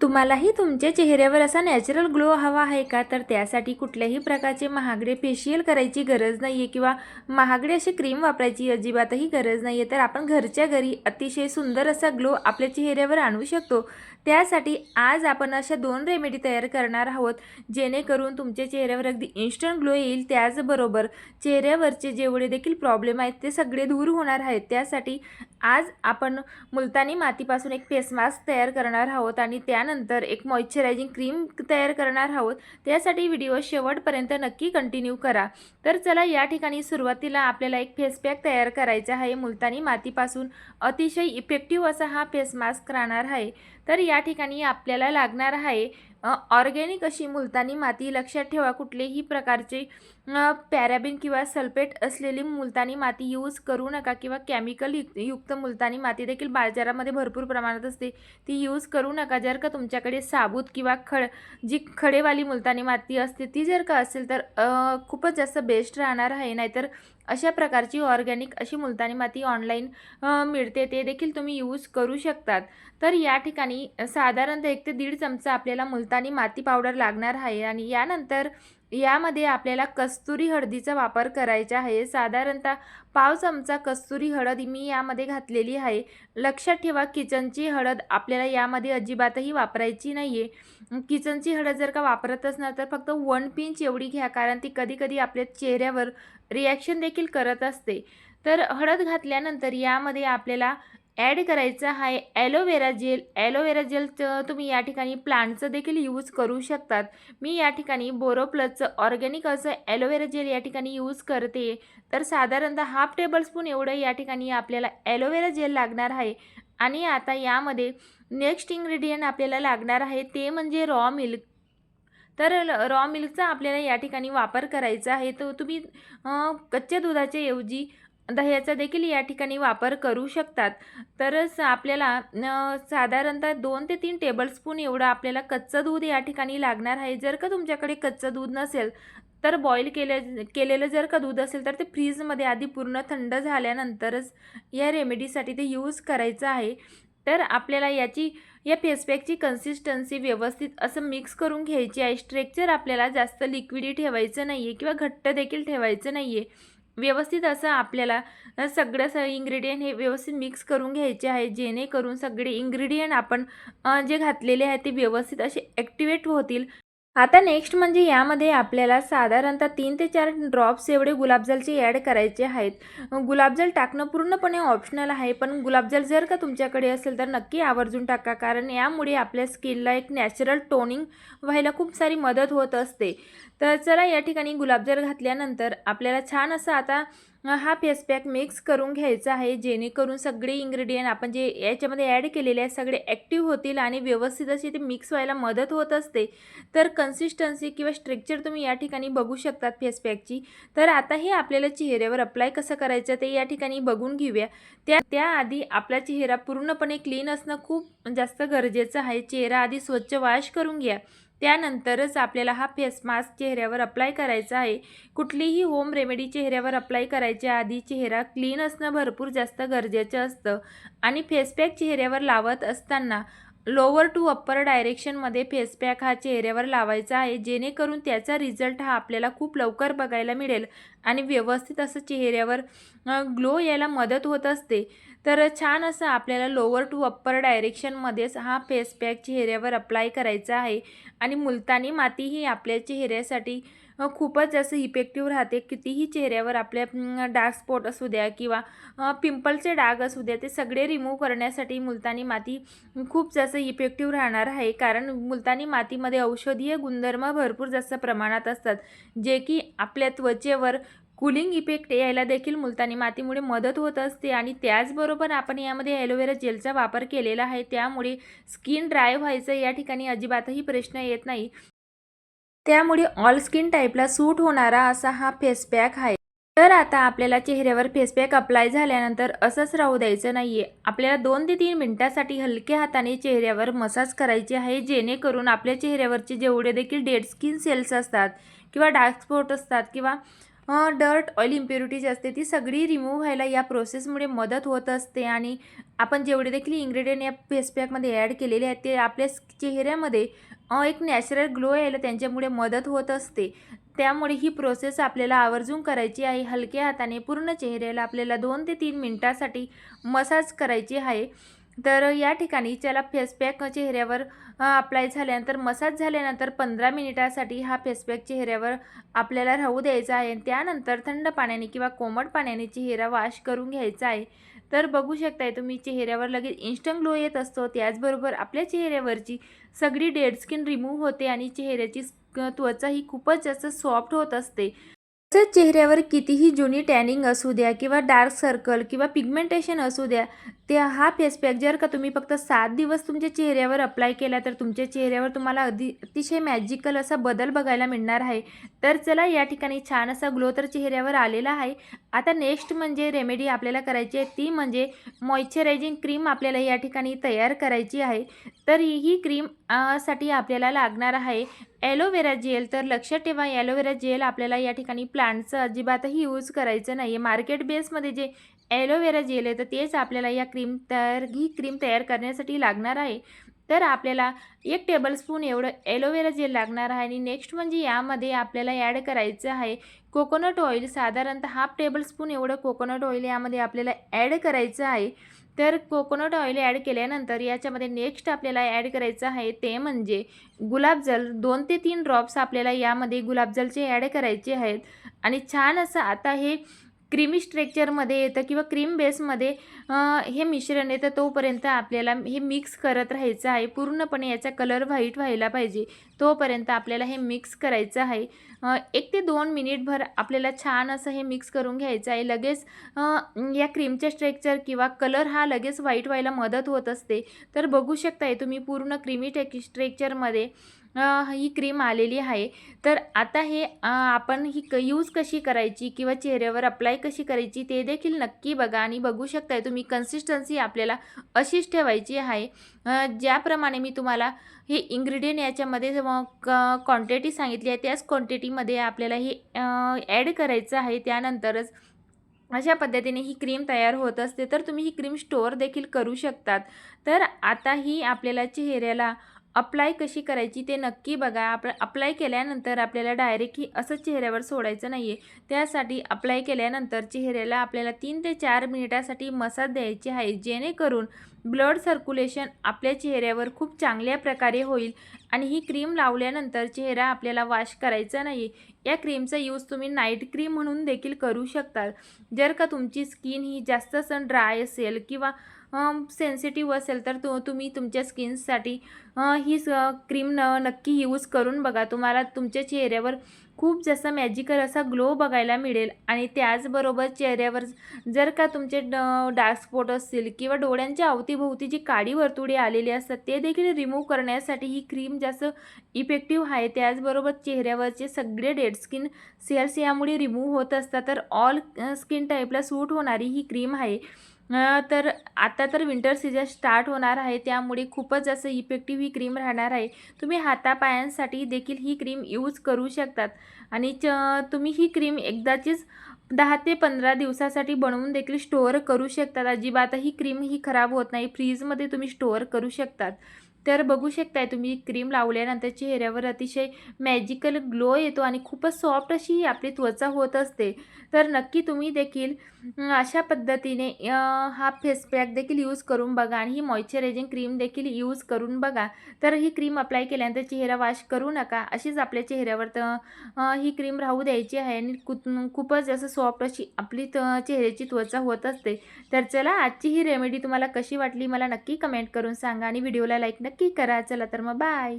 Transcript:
तुम्हालाही तुमच्या चेहऱ्यावर असा नॅचरल ग्लो हवा आहे का? तर त्यासाठी कुठल्याही प्रकारचे महागडे फेशियल करायची गरज नाही आहे किंवा महागडे अशी क्रीम वापरायची अजिबातही गरज नाही आहे. तर आपण घरच्या घरी अतिशय सुंदर असा ग्लो आपल्या चेहऱ्यावर आणू शकतो. त्यासाठी आज आपण अशा 2 रेमेडी तयार करणार आहोत, जेणेकरून तुमच्या चेहऱ्यावर अगदी इन्स्टंट ग्लो येईल. त्याचबरोबर चेहऱ्यावरचे जेवढे देखील प्रॉब्लेम आहेत ते सगळे दूर होणार आहेत. त्यासाठी आज आपण मुलतानी मातीपासून एक फेस मास्क तयार करणार आहोत आणि त्यानंतर एक मॉइश्चरायझिंग क्रीम तयार करणार आहोत. त्यासाठी व्हिडिओ शेवटपर्यंत नक्की कंटिन्यू करा. तर चला, या ठिकाणी सुरुवातीला आपल्याला एक फेस पॅक तयार करायचा आहे. मुलतानी मातीपासून अतिशय इफेक्टिव्ह असा हा फेस मास्क राहणार आहे. तर या ठिकाणी आपल्याला लागणार आहे ऑर्गॅनिक अशी मुलतानी माती. लक्षात ठेवा, कुठलेही प्रकारचे पॅराबिन किंवा सल्फेट असलेली मुलतानी माती यूज करू नका किंवा केमिकल युक्त मुलतानी माती देखील बाजारामध्ये भरपूर प्रमाणात असते, ती यूज करू नका. जर का तुमच्याकडे साबूत किंवा जी खडेवाली मुलतानी माती असते ती जर का असेल तर खूपच जास्त बेस्ट राहणार आहे. नाहीतर अशा प्रकारची ऑर्गॅनिक अशी मुलतानी माती ऑनलाईन मिळते, ते देखील तुम्ही यूज करू शकतात. तर या ठिकाणी साधारणतः 1 ते 1.5 चमचा आपल्याला मुलतानी माती पावडर लागणार आहे आणि यानंतर यामध्ये आपल्याला कस्तुरी हळदीचा वापर करायचा आहे. साधारणतः पाव चमचा कस्तुरी हळद मी यामध्ये घातलेली आहे. लक्षात ठेवा, किचनची हळद आपल्याला यामध्ये अजिबातही वापरायची नाही आहे. किचनची हळद जर का वापरत असणार तर फक्त 1 पिंच एवढी घ्या, कारण ती कधीकधी आपल्या चेहऱ्यावर रिॲक्शन देखील करत असते. तर हळद घातल्यानंतर यामध्ये आपल्याला ॲड करायचं आहे ॲलोवेरा जेल. ॲलोवेरा जेल तुम्ही या ठिकाणी प्लांटचं देखील यूज करू शकतात. मी या ठिकाणी बोरोप्लसचं ऑर्गॅनिक असं ॲलोवेरा जेल या ठिकाणी यूज करते. तर साधारणतः हाफ टेबलस्पून एवढं या ठिकाणी आपल्याला ॲलोवेरा जेल लागणार आहे. आणि आता यामध्ये नेक्स्ट इन्ग्रेडियंट आपल्याला लागणार आहे ते म्हणजे रॉ मिल्क. तर रॉ मिल्कचा आपल्याला या ठिकाणी वापर करायचा आहे. तर तुम्ही कच्च्या दुधाच्या ऐवजी दह्याचा देखील या ठिकाणी वापर करू शकतात. तरच आपल्याला साधारणतः 2 ते 3 टेबलस्पून एवढं आपल्याला कच्चं दूध या ठिकाणी लागणार आहे. जर का तुमच्याकडे कच्चं दूध नसेल तर बॉईल केलेलं जर का दूध असेल तर ते फ्रीजमध्ये आधी पूर्ण थंड झाल्यानंतरच या रेमेडीसाठी ते यूज करायचं आहे. तर आपल्याला या फेस पॅकची कन्सिस्टन्सी व्यवस्थित असं मिक्स करून घ्यायची आहे. स्ट्रेक्चर आपल्याला जास्त लिक्विडी ठेवायचं नाही आहे किंवा घट्ट देखील ठेवायचं नाही आहे. व्यवस्थित असं आपल्याला सगळं इन्ग्रेडियंट हे व्यवस्थित मिक्स करून घ्यायचे आहे, जेणेकरून सगळे इन्ग्रेडियंट आपण जे घातलेले आहेत ते व्यवस्थित असे ॲक्टिवेट होतील. आता नेक्स्ट म्हणजे यामध्ये आपल्याला साधारणतः 3 ते 4 ड्रॉप्स एवढे गुलाबजलचे ॲड करायचे आहेत. गुलाबजल टाकणं पूर्णपणे ऑप्शनल आहे, पण गुलाबजल जर का तुमच्याकडे असेल तर नक्की आवर्जून टाका, कारण यामुळे आपल्या स्किनला एक नॅचरल टोनिंग व्हायला खूप सारी मदत होत असते. तर चला, या ठिकाणी गुलाबजल घातल्यानंतर आपल्याला छान असं आता हा फेस पॅक मिक्स करून घ्यायचा आहे, जेणेकरून सगळे इन्ग्रेडियंट आपण जे याच्यामध्ये ॲड केलेले आहेत सगळे ॲक्टिव्ह होतील आणि व्यवस्थित अशी ते मिक्स व्हायला मदत होत असते. तर कन्सिस्टन्सी किंवा स्ट्रक्चर तुम्ही या ठिकाणी बघू शकतात फेस पॅकची. तर आता हे आपल्याला चेहऱ्यावर अप्लाय कसं करायचं ते या ठिकाणी बघून घेऊया. त्याआधी आपला चेहरा पूर्णपणे क्लीन असणं खूप जास्त गरजेचं आहे. चेहरा आधी स्वच्छ वॉश करून घ्या, त्यानंतरच आपल्याला हा फेस मास्क चेहऱ्यावर अप्लाय करायचा आहे. कुठलीही होम रेमेडी चेहऱ्यावर अप्लाय करायच्या आधी चेहरा क्लीन असणं भरपूर जास्त गरजेचं असतं. आणि फेस पॅक चेहऱ्यावर लावत असताना लोअर टू अप्पर डायरेक्शनमध्ये फेस पॅक हा चेहऱ्यावर लावायचा आहे, जेणेकरून त्याचा रिझल्ट हा आपल्याला खूप लवकर बघायला मिळेल आणि व्यवस्थित असं चेहऱ्यावर ग्लो यायला मदत होत असते. तर छान असं आपल्याला लोअर टू अप्पर डायरेक्शनमध्येच हा फेस पॅक चेहऱ्यावर अप्लाय करायचा आहे. आणि मुलतानी माती ही आपल्या चेहऱ्यासाठी खूपच असं इफेक्टिव्ह राहते. कितीही चेहऱ्यावर आपल्या डार्क स्पॉट असू द्या किंवा पिंपलचे डाग असू द्या, ते सगळे रिमूव्ह करण्यासाठी मुलतानी माती खूप जास्त इफेक्टिव्ह राहणार आहे. कारण मुलतानी मातीमध्ये औषधीय गुणधर्म भरपूर जास्त प्रमाणात असतात, जे की आपल्या त्वचेवर कूलिंग इफेक्ट यायला देखील मुलतानी मातीमुळे मदत होत असते. आणि त्याचबरोबर आपण यामध्ये ॲलोवेरा जेलचा वापर केलेला आहे, त्यामुळे स्किन ड्राय व्हायचं या ठिकाणी अजिबातही प्रश्न येत नाही. त्यामुळे ऑल स्किन टाईपला सूट होणारा असा हा फेस पॅक आहे. तर आता आपल्याला चेहऱ्यावर फेस पॅक अप्लाय झाल्यानंतर असंच राहू द्यायचं नाही आहे. आपल्याला 2 ते 3 मिनिटासाठी हलक्या हाताने चेहऱ्यावर मसाज करायचे आहे, जेणेकरून आपल्या चेहऱ्यावरचे जेवढे देखील डेड स्किन सेल्स असतात किंवा डार्क स्पॉट असतात किंवा डर्ट ऑइल इम्प्युरिटी असते ती सगळी रिमूव्ह व्हायला या प्रोसेसमुळे मदत होत असते. आणि आपण जेवढे देखील इन्ग्रेडियंट या फेस पॅकमध्ये ॲड केलेले आहेत ते आपल्या चेहऱ्यामध्ये एक नॅचरल ग्लो यायला त्यांच्यामुळे मदत होत असते. त्यामुळे ही प्रोसेस आपल्याला आवर्जून करायची आहे. हलक्या हाताने पूर्ण चेहऱ्याला आपल्याला 2 ते 3 मिनिटासाठी मसाज करायची आहे. तर या ठिकाणी त्याला फेस पॅक चेहऱ्यावर अप्लाय झाल्यानंतर मसाज झाल्यानंतर 15 मिनिटासाठी हा फेस पॅक चेहऱ्यावर आपल्याला राहू द्यायचा आहे. त्यानंतर थंड पाण्याने किंवा कोमट पाण्याने चेहरा वॉश करून घ्यायचा आहे. तर बघू शकताय तुम्ही चेहऱ्यावर लगेच इन्स्टंट ग्लो येत असतो. त्याचबरोबर आपल्या चेहऱ्यावरची सगळी डेड स्किन रिमूव्ह होते आणि चेहऱ्याची त्वचा ही खूपच जास्त सॉफ्ट होत असते. तसेच चेहऱ्यावर कितीही जुनी टॅनिंग असू द्या किंवा डार्क सर्कल किंवा पिगमेंटेशन असू द्या, ते हा फेस पॅक जर का तुम्ही फक्त 7 दिवस तुमच्या चेहऱ्यावर अप्लाय केला तर तुमच्या चेहऱ्यावर तुम्हाला अतिशय मॅजिकल असा बदल बघायला मिळणार आहे. तर चला या ठिकाणी छान असा ग्लो तर चेहऱ्यावर आलेला आहे. आता नेक्स्ट म्हणजे रेमेडी आपल्याला करायची आहे ती म्हणजे मॉइश्चरायझिंग क्रीम आपल्याला या ठिकाणी तयार करायची आहे. तर ही क्रीम साठी आपल्याला लागणार आहे ॲलोवेरा जेल. तर लक्षात ठेवा ॲलोवेरा जेल आपल्याला या ठिकाणी प्लांटचं अजिबातही यूज करायचं नाही आहे. मार्केट बेसमध्ये जे ॲलोवेरा जेल आहे तर तेच आपल्याला ही क्रीम तयार करण्यासाठी लागणार आहे. तर आपल्याला 1 टेबलस्पून एवढं ॲलोवेरा जेल लागणार आहे. आणि नेक्स्ट म्हणजे यामध्ये आपल्याला ॲड करायचं आहे कोकोनट ऑइल. साधारणतः हाफ टेबलस्पून एवढं कोकोनट ऑइल यामध्ये आपल्याला ॲड करायचं आहे. तर कोकोनट ऑइल ॲड केल्यानंतर याच्यामध्ये नेक्स्ट आपल्याला ॲड करायचं आहे ते म्हणजे गुलाबजल. 2 ते 3 ड्रॉप्स आपल्याला यामध्ये गुलाबजलचे ॲड करायचे आहेत. आणि छान असं आता हे क्रीमी स्ट्रक्चरमध्ये येतं किंवा क्रीम बेसमध्ये हे मिश्रण येतं तोपर्यंत आपल्याला हे मिक्स करत राहायचं आहे. पूर्णपणे याचा कलर व्हाईट व्हायला पाहिजे तोपर्यंत आपल्याला हे मिक्स करायचं आहे. 1 ते 2 मिनिटभर आपल्याला छान असं हे मिक्स करून घ्यायचं आहे. लगेच या क्रीमचा स्ट्रक्चर किंवा कलर हा लगेच व्हाईट व्हायला मदत होत असते. तर बघू शकताय तुम्ही पूर्ण क्रीमी स्ट्रक्चरमध्ये ही क्रीम आलेली आहे. तर आता हे आपण ही यूज कशी करायची किंवा चेहऱ्यावर अप्लाय कशी करायची ते देखील नक्की बघा. आणि बघू शकताय तुम्ही कन्सिस्टन्सी आपल्याला अशीच ठेवायची आहे. ज्याप्रमाणे मी तुम्हाला हे इन्ग्रेडियंट याच्यामध्ये क्वांटिटी सांगितली आहे त्याच क्वांटिटीमध्ये आपल्याला हे ॲड करायचं आहे. त्यानंतरच अशा पद्धतीने ही क्रीम तयार होत असते. तर तुम्ही ही क्रीम स्टोअर देखील करू शकतात. तर आता ही आपल्याला चेहऱ्याला अप्लाय कशी करायची ते नक्की बघा. अप्लाय केल्यानंतर आपल्याला डायरेक्ट ही असं चेहऱ्यावर सोडायचं नाही आहे. त्यासाठी अप्लाय केल्यानंतर चेहऱ्याला आपल्याला 3 ते 4 मिनिटासाठी मसाज द्यायची आहे. जेणेकरून ब्लड सर्क्युलेशन आपल्या चेहऱ्यावर खूप चांगल्या प्रकारे होईल. आणि ही क्रीम लावल्यानंतर चेहरा आपल्याला वॉश करायचा नाही. या क्रीमचा यूज तुम्ही नाईट क्रीम म्हणून देखील करू शकता. जर का तुमची स्किन ही जास्त ड्राय असेल किंवा सेन्सिटिव्ह असेल तर तुम्ही तुमच्या स्किनसाठी ही क्रीम नक्की यूज करून बघा. तुम्हाला तुमच्या चेहऱ्यावर खूप जास्त मॅजिकल असा ग्लो बघायला मिळेल. आणि त्याचबरोबर चेहऱ्यावर जर का तुमचे डार्क स्पॉट असतील किंवा डोळ्यांच्या अवतीभोवती जी काळी वर्तुळे आलेली असतात ते देखील रिमूव्ह करण्यासाठी ही क्रीम जास्त इफेक्टिव्ह आहे. त्याचबरोबर चेहऱ्यावरचे सगळे डेड स्किन सेल्स यामुळे रिमूव्ह होत असतात. तर ऑल स्किन टाईपला सूट होणारी ही क्रीम आहे. तर आता तर विंटर सीझन स्टार्ट होणार आहे त्यामुळे खूपच जास्त इफेक्टिव्ह ही क्रीम राहणार आहे. तुम्ही हातापायांसाठी देखील ही क्रीम यूज करू शकतात. आणि तुम्ही ही क्रीम एकदाचीच 10 ते 15 दिवसासाठी बनवून देखील स्टोअर करू शकतात. अजिबातही क्रीम ही खराब होत नाही. फ्रीजमध्ये तुम्ही स्टोअर करू शकतात. तर बघू शकताय तुम्ही क्रीम लावल्यानंतर चेहऱ्यावर अतिशय मॅजिकल ग्लो येतो आणि खूपच सॉफ्ट अशी आपली त्वचा होत असते. तर नक्की तुम्ही देखील अशा पद्धतीने हा फेस पॅक देखील यूज करून बघा आणि ही मॉइश्चरायझिंग क्रीम देखील यूज करून बघा. तर ही क्रीम अप्लाय केल्यानंतर चेहरा वॉश करू नका. अशीच आपल्या चेहऱ्यावर ही क्रीम राहू द्यायची आहे. आणि खूपच जास्त सॉफ्ट अशी आपली चेहऱ्याची त्वचा होत असते. तर चला आजची ही रेमेडी तुम्हाला कशी वाटली मला नक्की कमेंट करून सांगा आणि व्हिडिओला लाईक नक्की करा. चला तर मग बाय.